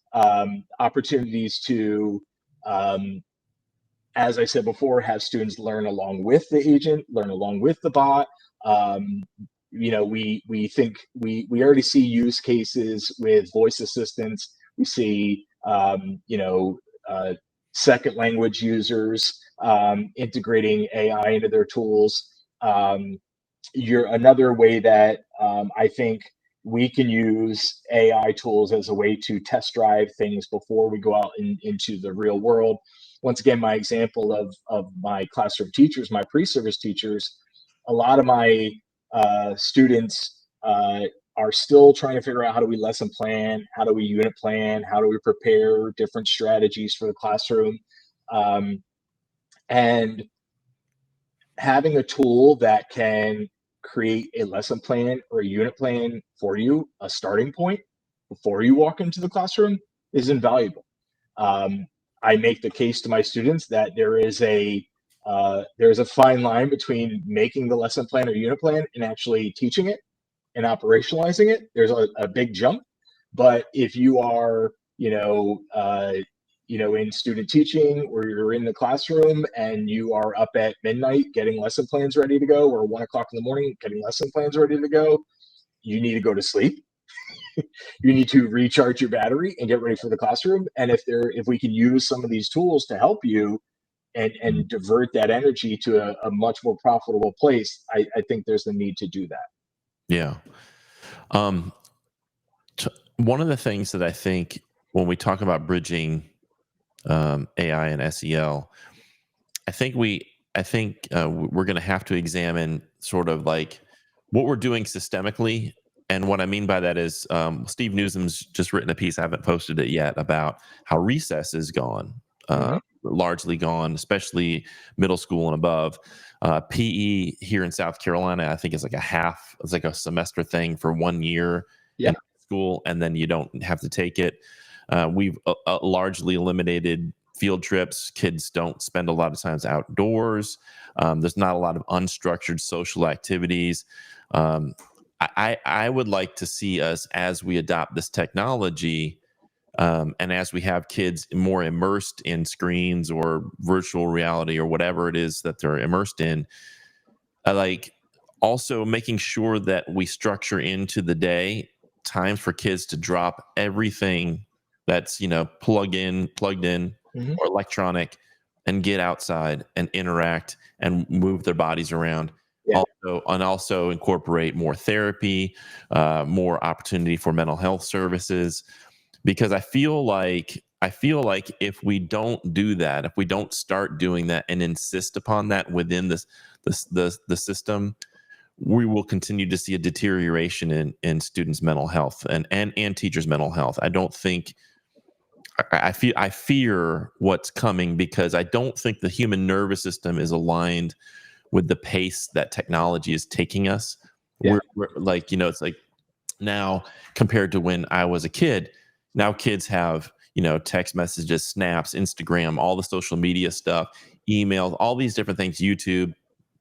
opportunities to, um, as I said before, have students learn along with the agent, learn along with the bot. Um, we think we already see use cases with voice assistants. We see second language users integrating AI into their tools. You're another way that I think we can use AI tools as a way to test drive things before we go out into the real world. Once again, my example of my classroom teachers, my pre-service teachers, a lot of my students are still trying to figure out, how do we lesson plan, how do we unit plan, how do we prepare different strategies for the classroom, and having a tool that can create a lesson plan or a unit plan for you, a starting point before you walk into the classroom, is invaluable. Um, I make the case to my students that there's a fine line between making the lesson plan or unit plan and actually teaching it and operationalizing it. There's a big jump, but if you are, in student teaching, or you're in the classroom and you are up at midnight getting lesson plans ready to go, or 1 o'clock in the morning getting lesson plans ready to go, you need to go to sleep. You need to recharge your battery and get ready for the classroom. And if we can use some of these tools to help you and divert that energy to a much more profitable place, I think there's the need to do that. Yeah. Um, One of the things that I think when we talk about bridging AI and SEL, I think we're going to have to examine sort of like what we're doing systemically. And what I mean by that is Steve Newsom's just written a piece, I haven't posted it yet, about how recess is gone, Mhm. largely gone, especially middle school and above. PE here in South Carolina, I think, is it's like a semester thing for 1 year Yeah. in school, and then you don't have to take it. We've largely eliminated field trips. Kids don't spend a lot of times outdoors. There's not a lot of unstructured social activities. I would like to see us, as we adopt this technology, and as we have kids more immersed in screens or virtual reality or whatever it is that they're immersed in, like also making sure that we structure into the day times for kids to drop everything that's plugged in Mhm. or electronic, and get outside and interact and move their bodies around. Yeah. Also incorporate more therapy, more opportunity for mental health services, because I feel like if we don't do that, if we don't start doing that and insist upon that within the system, we will continue to see a deterioration in students' mental health and teachers' mental health. I don't think I fear what's coming, because I don't think the human nervous system is aligned with the pace that technology is taking us. Yeah. We're like, it's like now, compared to when I was a kid, now kids have, text messages, snaps, Instagram, all the social media stuff, emails, all these different things, YouTube, Mhm.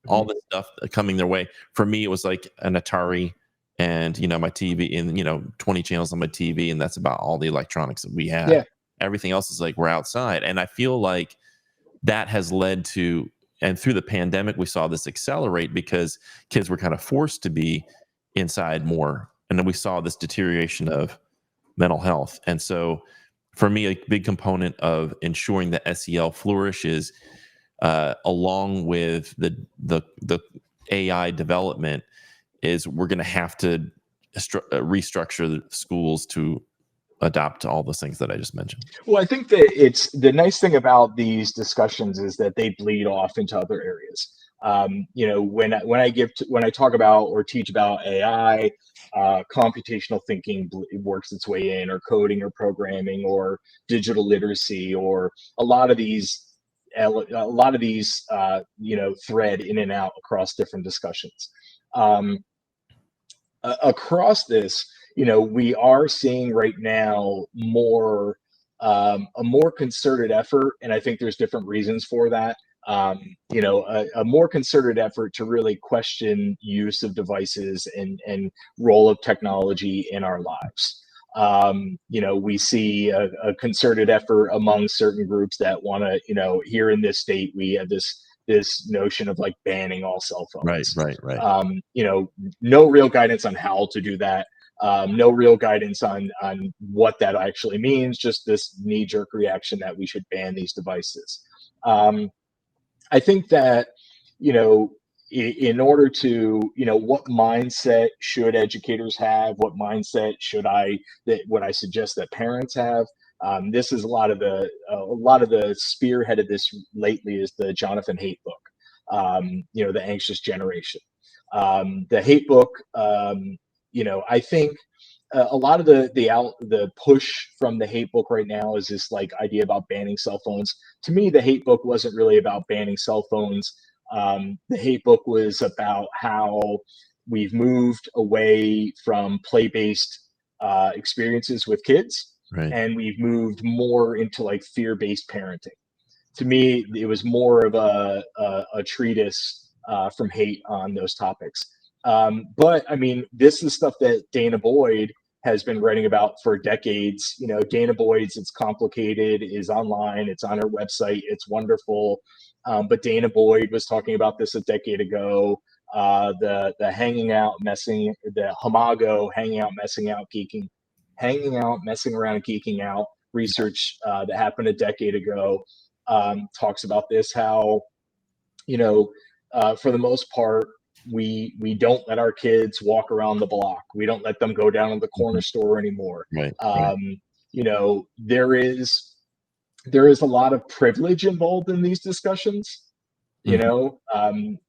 all this stuff coming their way. For me, it was like an Atari and, my TV, and, 20 channels on my TV. And that's about all the electronics that we had. Yeah. Everything else is like we're outside. And I feel like that has led to, and through the pandemic, we saw this accelerate because kids were kind of forced to be inside more. And then we saw this deterioration of mental health. And so for me, a big component of ensuring that SEL flourishes, along with the AI development, is we're going to have to restructure the schools to adopt all those things that I just mentioned. Well, I think that it's the nice thing about these discussions is that they bleed off into other areas. When I talk about or teach about AI, computational thinking works its way in, or coding, or programming, or digital literacy, or a lot of these, thread in and out across different discussions. Um, Across this, we are seeing right now a more concerted effort, and I think there's different reasons for that. A more concerted effort to really question use of devices and role of technology in our lives. We see a concerted effort among certain groups that want to, here in this state, we have this notion of like banning all cell Right, phones. right, right. No real guidance on how to do that. No real guidance on what that actually means. Just this knee jerk reaction that we should ban these devices. I think that in order to what mindset should educators have? What mindset would I suggest that parents have? This is a lot of the spearhead of this lately is the Jonathan Haidt book. The Anxious Generation. The Haidt book. I think a lot of the push from the Haidt book right now is this like idea about banning cell phones. To me, the Haidt book wasn't really about banning cell phones. The Haidt book was about how we've moved away from play-based experiences with kids, Right. and we've moved more into like fear-based parenting. To me, it was more of a treatise from Haidt on those topics. But I mean, this is stuff that Dana Boyd has been writing about for decades. Dana Boyd's It's Complicated is online. It's on her website. It's wonderful. But Dana Boyd was talking about this a decade ago. The hanging out, messing, the Hamago, hanging out, messing out, geeking, hanging out, messing around, and geeking out research that happened a decade ago talks about this, how for the most part we don't let our kids walk around the block. We don't let them go down to the corner Mhm. store anymore. Right, right. There is a lot of privilege involved in these discussions, You know,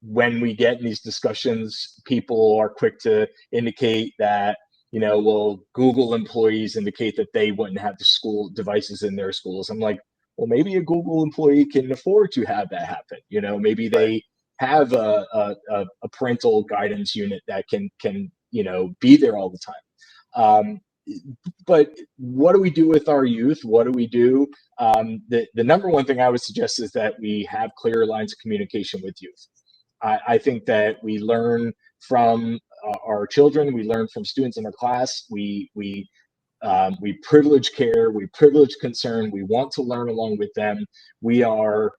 when we get in these discussions, people are quick to indicate that, well, Google employees indicate that they wouldn't have the school devices in their schools. I'm like, well, maybe a Google employee can afford to have that happen. Maybe Right. they have a parental guidance unit that can be there all the time. But what do we do with our youth? What do we do? The number one thing I would suggest is that we have clear lines of communication with youth. I think that we learn from our children. We learn from students in our class. We privilege care. We privilege concern. We want to learn along with them. We're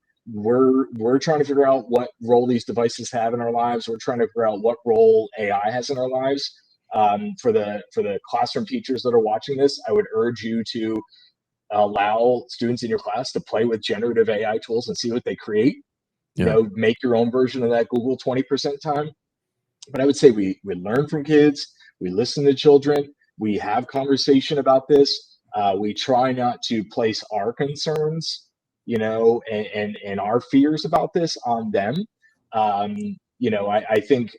trying to figure out what role these devices have in our lives. We're trying to figure out what role AI has in our lives. For the classroom teachers that are watching this, I would urge you to allow students in your class to play with generative AI tools and see what they create. Yeah. Make your own version of that Google 20% time. But I would say we learn from kids, we listen to children, we have conversation about this. We try not to place our concerns, and our fears about this on them. I think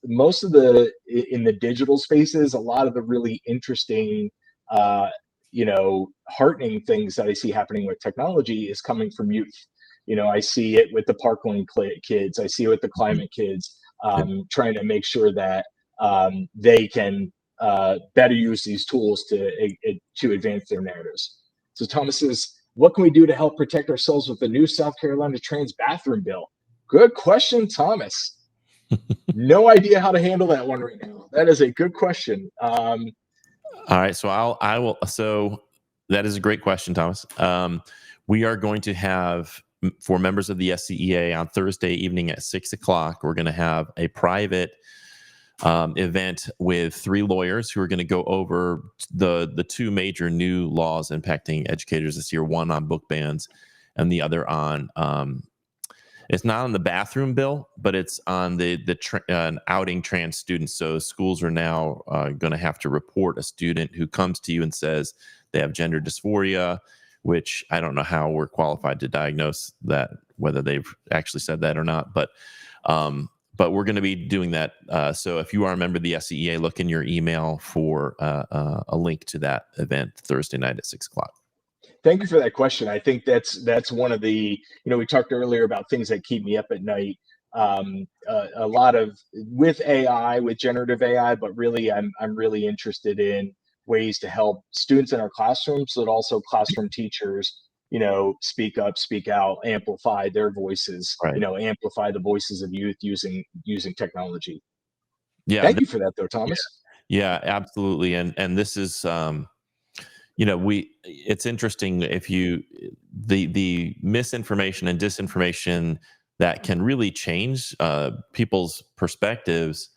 most of in the digital spaces, a lot of the really interesting, heartening things that I see happening with technology is coming from youth. I see it with the Parkland kids, I see it with the climate kids, trying to make sure that they can better use these tools to advance their narratives. So Thomas says, what can we do to help protect ourselves with the new South Carolina trans bathroom bill? Good question, Thomas. No idea how to handle that one right now. That is a good question. All right, so I will. So that is a great question, Thomas. We are going to have, for members of the SCEA, on Thursday evening at 6:00, we're going to have a private event with 3 lawyers who are going to go over the 2 major new laws impacting educators this year. One on book bans, and the other on it's not on the bathroom bill, but it's on the outing trans students. So schools are now going to have to report a student who comes to you and says they have gender dysphoria, which I don't know how we're qualified to diagnose that, whether they've actually said that or not. But we're going to be doing that. So if you are a member of the SCEA, look in your email for a link to that event Thursday night at 6:00. Thank you for that question. I think that's one of the, we talked earlier about things that keep me up at night. A lot of with AI, with generative AI, but really I'm really interested in ways to help students in our classrooms, but also classroom teachers, speak up, speak out, amplify their voices, Right. amplify the voices of youth using technology. Yeah. Thank you for that though, Thomas. Yeah, absolutely. And this is, it's interesting if the misinformation and disinformation that can really change people's perspectives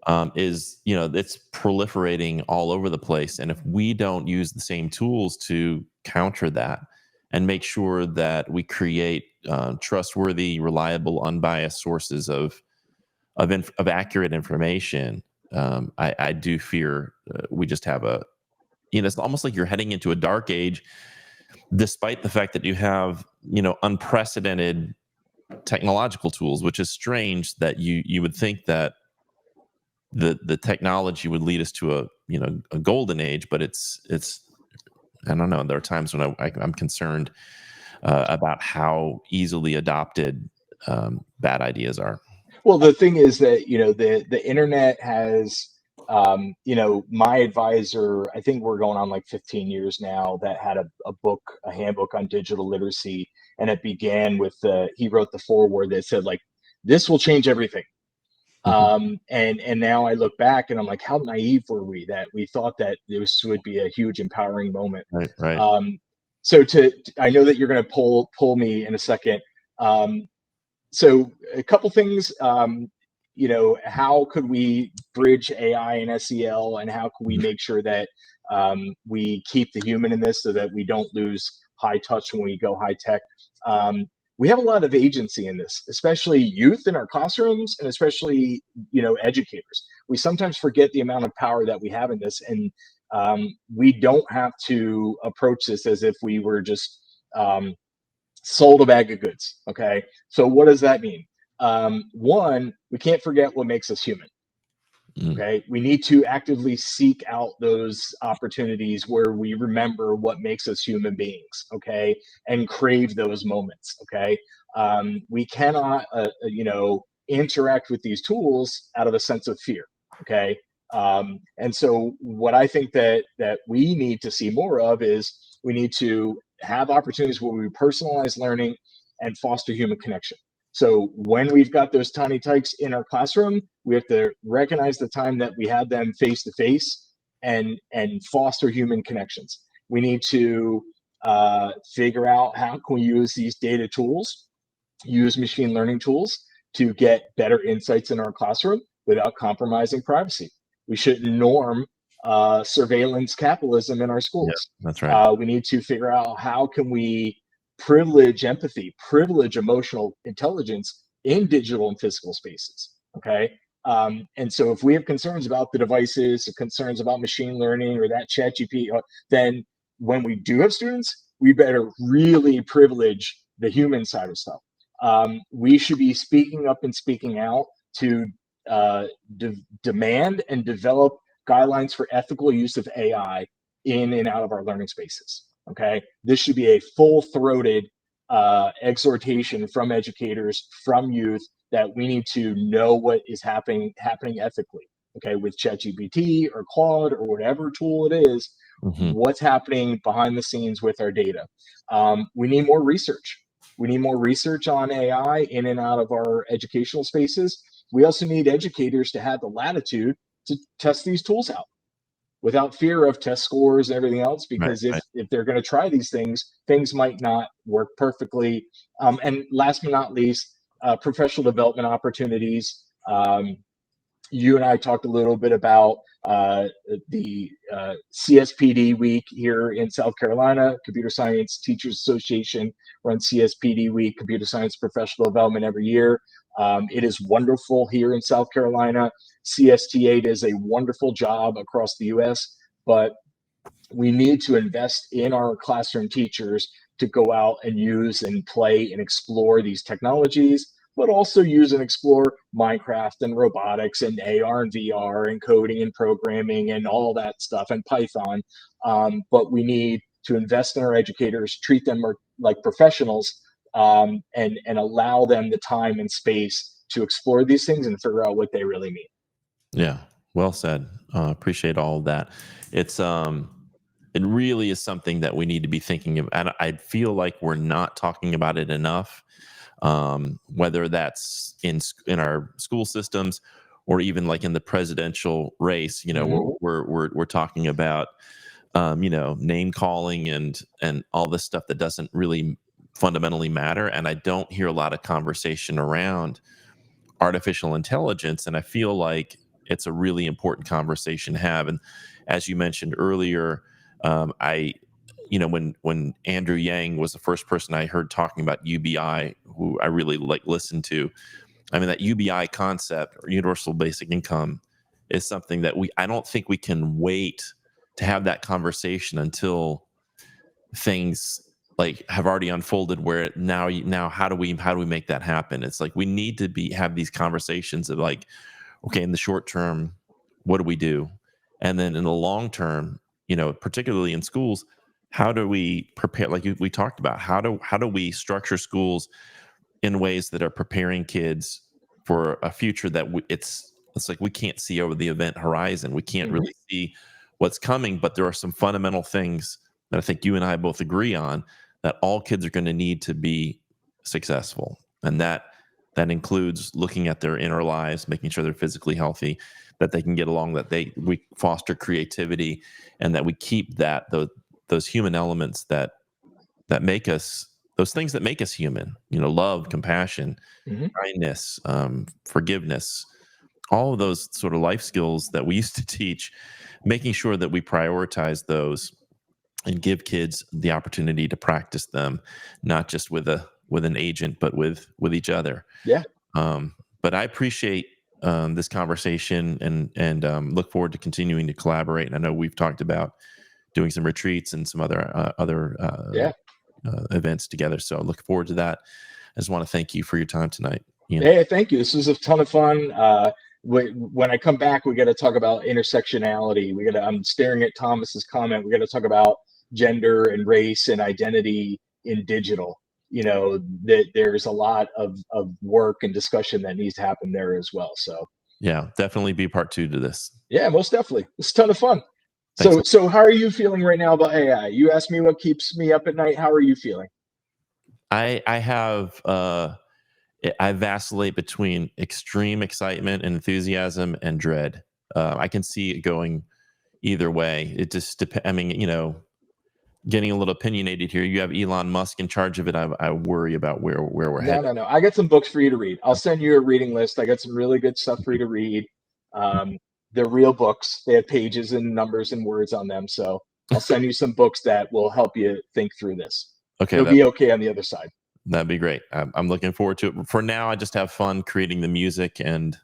it's proliferating all over the place. And if we don't use the same tools to counter that and make sure that we create trustworthy, reliable, unbiased sources of accurate information, I do fear we just have it's almost like you're heading into a dark age, despite the fact that you have, unprecedented technological tools, which is strange that you would think that the technology would lead us to a golden age, but it's I don't know. There are times when I'm concerned about how easily adopted bad ideas are. Well, the thing is that the internet has my advisor. I think we're going on like 15 years now. That had a handbook on digital literacy, and it began with he wrote the foreword that said like, "This will change everything." Mhm. And now I look back and I'm like, how naive were we that we thought that this would be a huge empowering moment. Right, right. So I know that you're going to pull me in a second. Um, so a couple things, how could we bridge AI and SEL, and how can we make sure that we keep the human in this so that we don't lose high touch when we go high tech? We have a lot of agency in this, especially youth in our classrooms, and especially educators. We sometimes forget the amount of power that we have in this, and we don't have to approach this as if we were just sold a bag of goods. Okay. So what does that mean? One, we can't forget what makes us human. Mm. Okay. We need to actively seek out those opportunities where we remember what makes us human beings. Okay. And crave those moments. Okay. We cannot, interact with these tools out of a sense of fear. Okay. And so what I think that we need to see more of is we need to have opportunities where we personalize learning and foster human connection. So when we've got those tiny tykes in our classroom, we have to recognize the time that we had them face to face and foster human connections. We need to figure out how can we use these data tools, use machine learning tools to get better insights in our classroom without compromising privacy. We shouldn't norm surveillance capitalism in our Yeah, schools. that's right. We need to figure out how can we privilege empathy, privilege emotional intelligence in digital and physical spaces. Okay. And so if we have concerns about the devices, concerns about machine learning or that chat GP, then when we do have students, we better really privilege the human side of stuff. We should be speaking up and speaking out to demand and develop guidelines for ethical use of AI in and out of our learning spaces. Okay, this should be a full-throated exhortation from educators, from youth, that we need to know what is happening ethically. Okay, with ChatGPT or Claude or whatever tool it is, Hmm. what's happening behind the scenes with our data. We need more research. We need more research on AI in and out of our educational spaces. We also need educators to have the latitude to test these tools out without fear of test scores and everything else, Right, because if right. if they're going to try these things might not work perfectly. And last but not least, professional development opportunities. You and I talked a little bit about the CSPD week here in South Carolina. Computer Science Teachers Association runs CSPD week, Computer Science Professional Development, every year. It is wonderful here in South Carolina. CSTA does a wonderful job across the US, but we need to invest in our classroom teachers to go out and use and play and explore these technologies, but also use and explore Minecraft and robotics and AR and VR and coding and programming and all that stuff and Python. But we need to invest in our educators, treat them like professionals, and allow them the time and space to explore these things and figure out what they really mean. Yeah, well said. Appreciate all of that. It's it really is something that we need to be thinking of, and I feel like we're not talking about it enough. Whether that's in our school systems or even like in the presidential race, Mm-hmm. we're talking about name calling and all this stuff that doesn't really fundamentally matter. And I don't hear a lot of conversation around artificial intelligence, and I feel like it's a really important conversation to have. And as you mentioned earlier, I when Andrew Yang was the first person I heard talking about UBI, who I really listened to. I mean, that UBI concept, or universal basic income, is something that I don't think we can wait to have that conversation until things like have already unfolded, where now how do we make that happen. It's like we need to have these conversations of like, okay, in the short term, what do we do? And then in the long term, particularly in schools, how do we prepare, like we talked about, how do we structure schools in ways that are preparing kids for a future that it's like we can't see over the event horizon. We can't Mm-hmm. really see what's coming, but there are some fundamental things that I think you and I both agree on, that all kids are going to need to be successful. And that includes looking at their inner lives, making sure they're physically healthy, that they can get along, that we foster creativity, and that we keep those human elements that make us, those things that make us human, love, compassion, Mm-hmm. kindness, forgiveness, all of those sort of life skills that we used to teach, making sure that we prioritize those and give kids the opportunity to practice them, not just with an agent, but with each other. Yeah. But I appreciate this conversation, and look forward to continuing to collaborate. And I know we've talked about doing some retreats and some other Yeah. events together. So I look forward to that. I just want to thank you for your time tonight, Ian. Hey, thank you. This was a ton of fun. When I come back, we got to talk about intersectionality. I'm staring at Thomas's comment. We got to talk about gender and race and identity in digital. That there's a lot of work and discussion that needs to happen there as well. So yeah, definitely be part 2 to this. Yeah, most definitely. It's a ton of fun. Thanks. So how are you feeling right now about AI? You asked me what keeps me up at night. How are you feeling? I have I vacillate between extreme excitement and enthusiasm and dread. I can see it going either way. It just depends. I mean, getting a little opinionated here. You have Elon Musk in charge of it. I worry about where we're headed. No. I got some books for you to read. I'll send you a reading list. I got some really good stuff for you to read. They're real books. They have pages and numbers and words on them. So I'll send you some books that will help you think through this. Okay, You'll be okay on the other side. That'd be great. I'm looking forward to it. For now, I just have fun creating the music and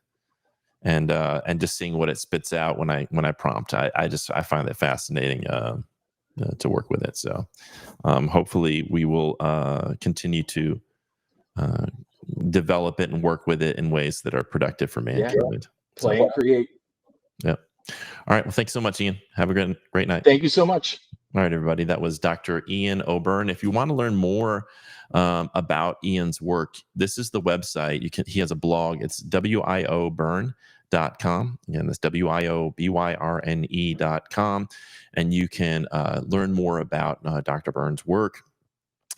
just seeing what it spits out when I prompt. I find it fascinating to work with it. So hopefully we will continue to develop it and work with it in ways that are productive for mankind. Play and create. Yep. All right. Well, thanks so much, Ian. Have a great night. Thank you so much. All right, everybody. That was Dr. Ian O'Byrne. If you want to learn more about Ian's work, this is the website. He has a blog. It's wioburn.com. Again, that's wioburne.com. And you can learn more about Dr. Byrne's work.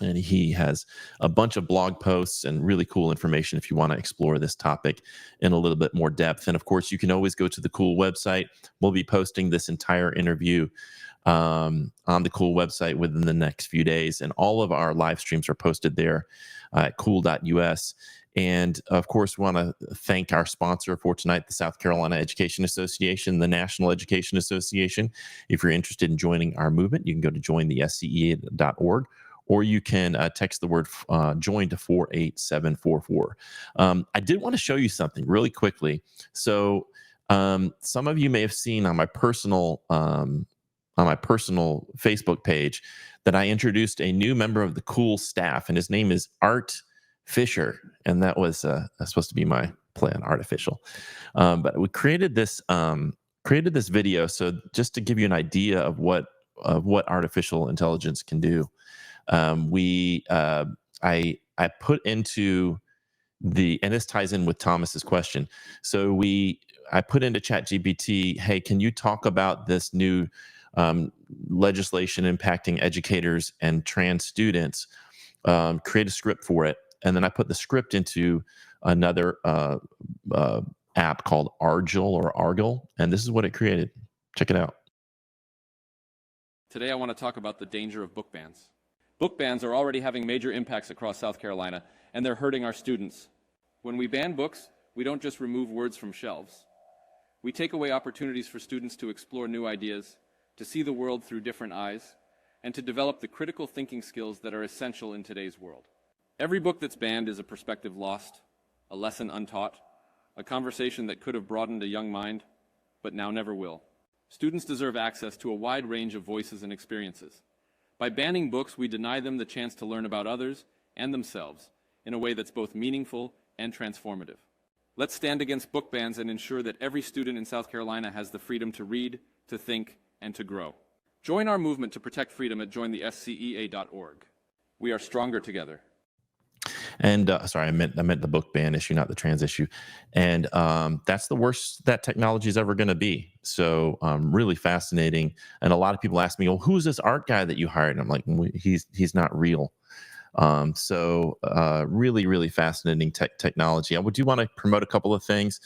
And he has a bunch of blog posts and really cool information if you want to explore this topic in a little bit more depth. And of course, you can always go to the Cool website. We'll be posting this entire interview on the Cool website within the next few days. And all of our live streams are posted there at cool.us. And of course, we want to thank our sponsor for tonight, the South Carolina Education Association, the National Education Association. If you're interested in joining our movement, you can go to jointhescea.org. Or you can text the word join to 48744. I did want to show you something really quickly. So some of you may have seen on my personal Facebook page that I introduced a new member of the Cool staff, and his name is Art Fisher, and that was supposed to be my plan, artificial. But we created this video. So just to give you an idea of what artificial intelligence can do. I put into and this ties in with Thomas's question. So I put into ChatGPT, hey, can you talk about this new legislation impacting educators and trans students? Create a script for it. And then I put the script into another app called Argyle. And this is what it created. Check it out. Today I want to talk about the danger of book bans. Book bans are already having major impacts across South Carolina, and they're hurting our students. When we ban books, we don't just remove words from shelves. We take away opportunities for students to explore new ideas, to see the world through different eyes, and to develop the critical thinking skills that are essential in today's world. Every book that's banned is a perspective lost, a lesson untaught, a conversation that could have broadened a young mind, but now never will. Students deserve access to a wide range of voices and experiences. By banning books, we deny them the chance to learn about others and themselves in a way that's both meaningful and transformative. Let's stand against book bans and ensure that every student in South Carolina has the freedom to read, to think, and to grow. Join our movement to protect freedom at jointhescea.org. We are stronger together. And sorry, I meant the book ban issue, not the trans issue. And that's the worst that technology is ever going to be. So really fascinating. And a lot of people ask me, well, who's this art guy that you hired? And I'm like, he's not real. So really, really fascinating technology. I do want to promote a couple of things.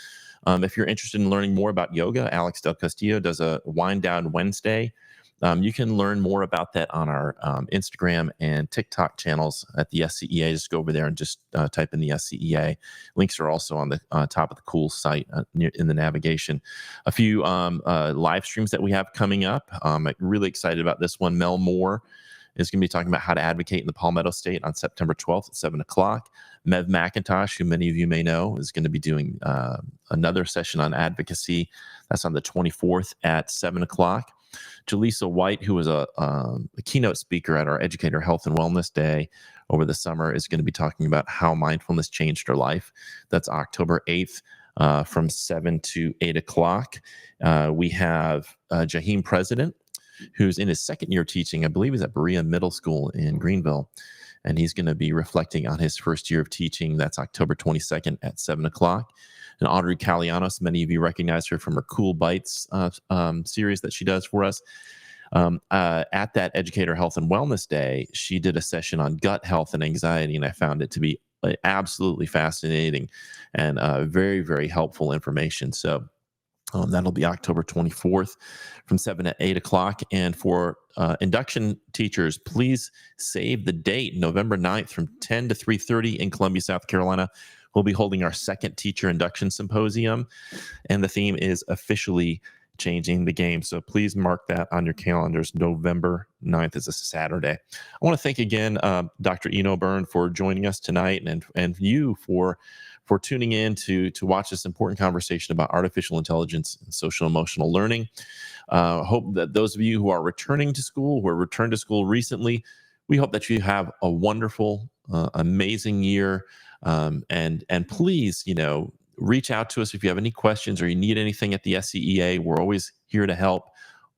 If you're interested in learning more about yoga, Alex Del Castillo does a Wind Down Wednesday. You can learn more about that on our Instagram and TikTok channels at the SCEA. Just go over there and just type in the SCEA. Links are also on the top of the Cool site in the navigation. A few live streams that we have coming up. I'm really excited about this one. Mel Moore is going to be talking about how to advocate in the Palmetto State on September 12th at 7 o'clock. Mev McIntosh, who many of you may know, is going to be doing another session on advocacy. That's on the 24th at 7 o'clock. Jaleesa White, who was a keynote speaker at our Educator Health and Wellness Day over the summer, is going to be talking about how mindfulness changed her life. That's October 8th from 7 to 8 o'clock. We have Jaheim President, who's in his second year teaching. I believe he's at Berea Middle School in Greenville. And he's going to be reflecting on his first year of teaching. That's October 22nd at 7 o'clock. And Audrey Calianos, many of you recognize her from her Cool Bites series that she does for us. At that Educator Health and Wellness Day, she did a session on gut health and anxiety, and I found it to be absolutely fascinating and very, very helpful information. So that'll be October 24th from 7 to 8 o'clock. And for induction teachers, please save the date, November 9th from 10 to 3:30 in Columbia, South Carolina. We'll be holding our second teacher induction symposium, and the theme is officially changing the game. So please mark that on your calendars. November 9th is a Saturday. I want to thank again Dr. Eno Byrne for joining us tonight, and you for tuning in to watch this important conversation about artificial intelligence and social emotional learning. Hope that those of you who are returning to school, who returned to school recently, we hope that you have a wonderful, amazing year. And please, reach out to us if you have any questions or you need anything at the SCEA. We're always here to help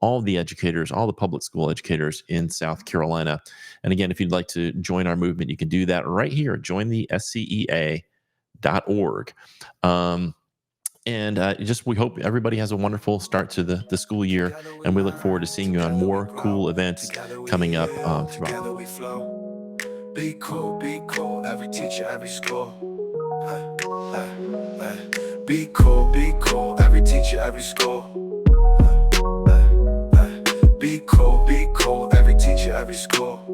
all the educators, all the public school educators in South Carolina. And again, if you'd like to join our movement, you can do that right here. Join the SCEA.org. We hope everybody has a wonderful start to the school year, and we look forward to seeing you on more cool events coming up throughout the fall. Be cool, every teacher, every school. Be cool, every teacher, every school. Be cool, every teacher, every school.